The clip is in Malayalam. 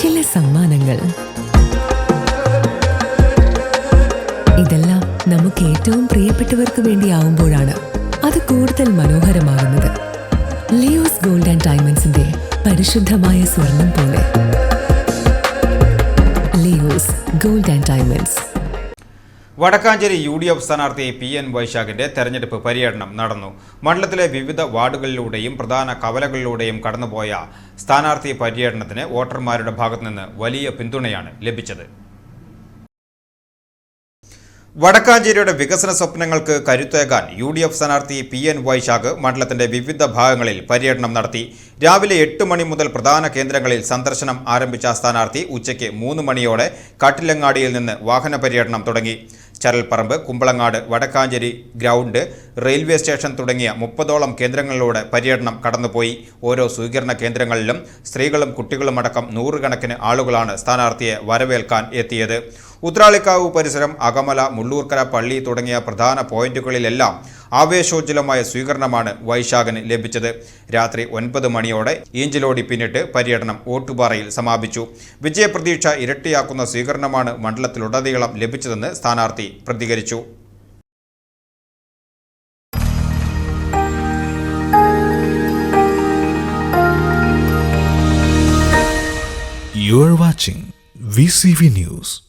ചില സമ്മാനങ്ങൾ. ഇതെല്ലാം നമുക്ക് ഏറ്റവും പ്രിയപ്പെട്ടവർക്ക് വേണ്ടിയാവുമ്പോഴാണ് അത് കൂടുതൽ മനോഹരമാകുന്നത്. ലിയോസ് ഗോൾഡ് ആൻഡ് ഡയമണ്ട്സിന്റെ പരിശുദ്ധമായ സ്വർണം പോലെ. Leo's gold and diamonds. Vadakkanchery UDF സ്ഥാനാർത്ഥി PN വൈശാഖിന്റെ തെരഞ്ഞെടുപ്പ് പര്യടനം നടന്നു. മണ്ഡലത്തിലെ വിവിധ വാർഡുകളിലൂടെയും പ്രധാന കവലകളിലൂടെയും കടന്നുപോയ സ്ഥാനാർത്ഥി പര്യടനത്തിന് വോട്ടർമാരുടെ ഭാഗത്തുനിന്ന് വലിയ പിന്തുണയാണ് ലഭിച്ചത്. വടക്കാഞ്ചേരിയുടെ വികസന സ്വപ്നങ്ങൾക്ക് കരുത്തേകാൻ UDF സ്ഥാനാർത്ഥി PN വൈശാഖ് മണ്ഡലത്തിന്റെ വിവിധ ഭാഗങ്ങളിൽ പര്യടനം നടത്തി. രാവിലെ 8 മണി മുതൽ പ്രധാന കേന്ദ്രങ്ങളിൽ സന്ദർശനം ആരംഭിച്ച സ്ഥാനാർത്ഥി ഉച്ചയ്ക്ക് 3 മണിയോടെ കാട്ടിലങ്ങാടിയിൽ നിന്ന് വാഹന പര്യടനം തുടങ്ങി. Charalparambu, Kumbalangad, Vadakkanchery ground, railway station തുടങ്ങിയ 30ഓളം കേന്ദ്രങ്ങളിലൂടെ പര്യടനം കടന്നുപോയി. ഓരോ സ്വീകരണ കേന്ദ്രങ്ങളിലും സ്ത്രീകളും കുട്ടികളുമടക്കം 100 കണക്കിന് ആളുകളാണ് സ്ഥാനാർത്ഥിയെ വരവേൽക്കാൻ എത്തിയത്. ഉത്രാളിക്കാവ് പരിസരം, അകമല, മുള്ളൂർക്കര പള്ളി തുടങ്ങിയ പ്രധാന പോയിന്റുകളിലെല്ലാം ആവേശോജ്വലമായ സ്വീകരണമാണ് വൈശാഖിന് ലഭിച്ചത്. രാത്രി 9 മണിയോടെ ഈഞ്ചിലോടി പിന്നിട്ട് പര്യടനം ഓട്ടുപാറയിൽ സമാപിച്ചു. വിജയപ്രതീക്ഷ ഇരട്ടിയാക്കുന്ന സ്വീകരണമാണ് മണ്ഡലത്തിലുടനീളം ലഭിച്ചതെന്ന് സ്ഥാനാർത്ഥി പ്രതികരിച്ചു. You are watching VCV News.